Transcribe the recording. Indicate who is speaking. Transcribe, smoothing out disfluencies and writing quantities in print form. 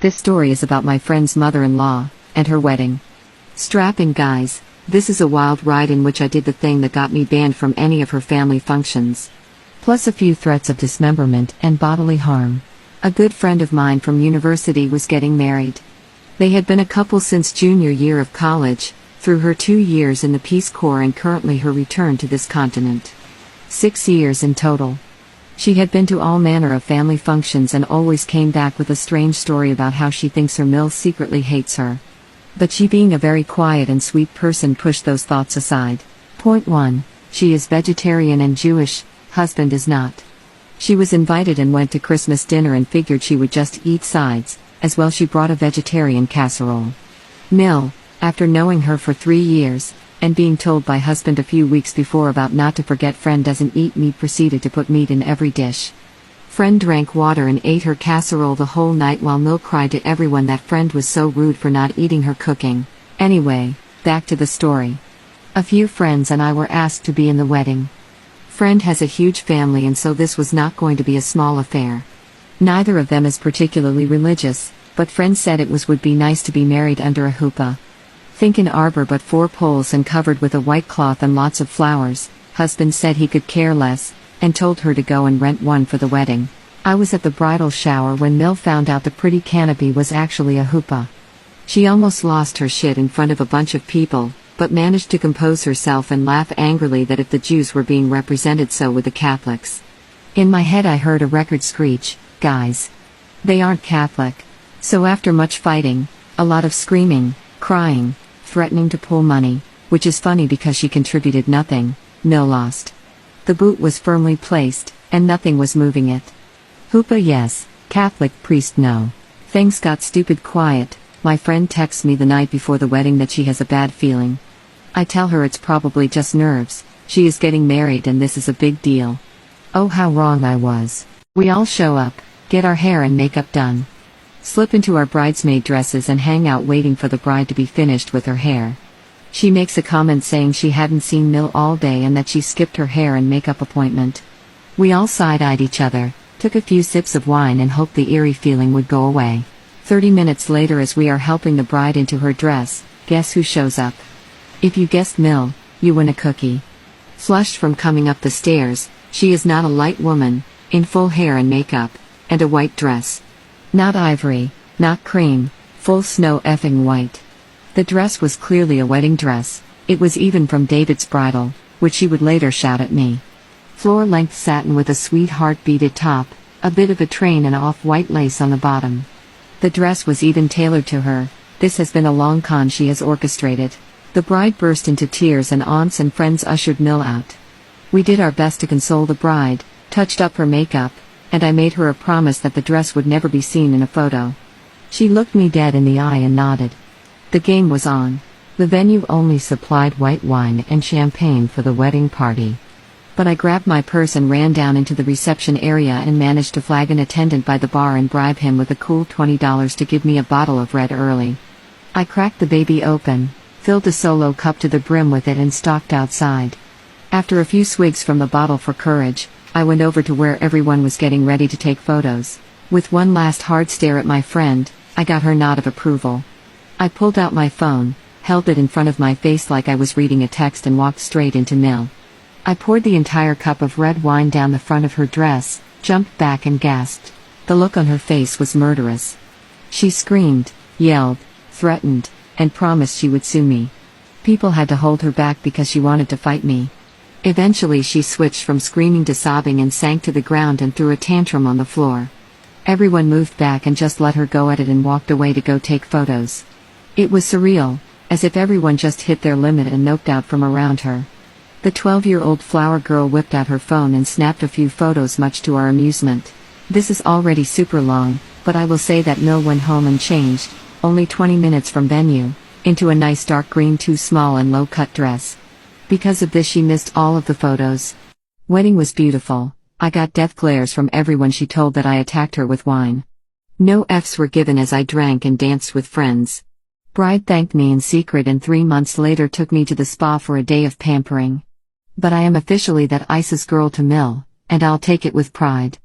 Speaker 1: This story is about my friend's mother-in-law, and her wedding. Strap in, guys, this is a wild ride in which I did the thing that got me banned from any of her family functions. Plus a few threats of dismemberment and bodily harm. A good friend of mine from university was getting married. They had been a couple since junior year of college, through her 2 years in the Peace Corps and currently her return to this continent. 6 years in total. She had been to all manner of family functions and always came back with a strange story about how she thinks her Mill secretly hates her. But she, being a very quiet and sweet person, pushed those thoughts aside. Point 1. She is vegetarian and Jewish, husband is not. She was invited and went to Christmas dinner and figured she would just eat sides, as well she brought a vegetarian casserole. Mill, after knowing her for 3 years, and being told by husband a few weeks before about not to forget friend doesn't eat meat, proceeded to put meat in every dish. Friend drank water and ate her casserole the whole night while Mill cried to everyone that friend was so rude for not eating her cooking. Anyway, back to the story. A few friends and I were asked to be in the wedding. Friend has a huge family and so this was not going to be a small affair. Neither of them is particularly religious, but friend said it would be nice to be married under a huppah. Think an arbor but 4 poles and covered with a white cloth and lots of flowers. Husband said he could care less, and told her to go and rent one for the wedding. I was at the bridal shower when Mill found out the pretty canopy was actually a huppah. She almost lost her shit in front of a bunch of people, but managed to compose herself and laugh angrily that if the Jews were being represented, so would the Catholics. In my head I heard a record screech, guys. They aren't Catholic. So after much fighting, a lot of screaming, crying, threatening to pull money, which is funny because she contributed nothing, Mill lost. The boot was firmly placed, and nothing was moving it. Huppah yes, Catholic priest no. Things got stupid quiet. My friend texts me the night before the wedding that she has a bad feeling. I tell her it's probably just nerves, she is getting married and this is a big deal. Oh, how wrong I was. We all show up, get our hair and makeup done. Slip into our bridesmaid dresses and hang out waiting for the bride to be finished with her hair. She makes a comment saying she hadn't seen Mill all day and that she skipped her hair and makeup appointment. We all side-eyed each other, took a few sips of wine and hoped the eerie feeling would go away. 30 minutes later, as we are helping the bride into her dress, guess who shows up? If you guessed Mill, you win a cookie. Flushed from coming up the stairs, she is not a light woman, in full hair and makeup, and a white dress. Not ivory, not cream, full snow effing white. The dress was clearly a wedding dress, it was even from David's bridal, which she would later shout at me. Floor-length satin with a sweetheart beaded top, a bit of a train and off-white lace on the bottom. The dress was even tailored to her. This has been a long con she has orchestrated. The bride burst into tears and aunts and friends ushered Mill out. We did our best to console the bride, touched up her makeup, and I made her a promise that the dress would never be seen in a photo. She looked me dead in the eye and nodded. The game was on. The venue only supplied white wine and champagne for the wedding party. But I grabbed my purse and ran down into the reception area and managed to flag an attendant by the bar and bribe him with a cool $20 to give me a bottle of red early. I cracked the baby open, filled a solo cup to the brim with it and stalked outside. After a few swigs from the bottle for courage, I went over to where everyone was getting ready to take photos. With one last hard stare at my friend, I got her nod of approval. I pulled out my phone, held it in front of my face like I was reading a text and walked straight into Mill. I poured the entire cup of red wine down the front of her dress, jumped back and gasped. The look on her face was murderous. She screamed, yelled, threatened, and promised she would sue me. People had to hold her back because she wanted to fight me. Eventually she switched from screaming to sobbing and sank to the ground and threw a tantrum on the floor. Everyone moved back and just let her go at it and walked away to go take photos. It was surreal, as if everyone just hit their limit and noped out from around her. The 12-year-old flower girl whipped out her phone and snapped a few photos, much to our amusement. This is already super long, but I will say that Mill went home and changed, only 20 minutes from venue, into a nice dark green too small and low-cut dress. Because of this she missed all of the photos. Wedding was beautiful. I got death glares from everyone. She told that I attacked her with wine. No Fs were given as I drank and danced with friends. Bride thanked me in secret and 3 months later took me to the spa for a day of pampering. But I am officially that ISIS girl to Mill, and I'll take it with pride.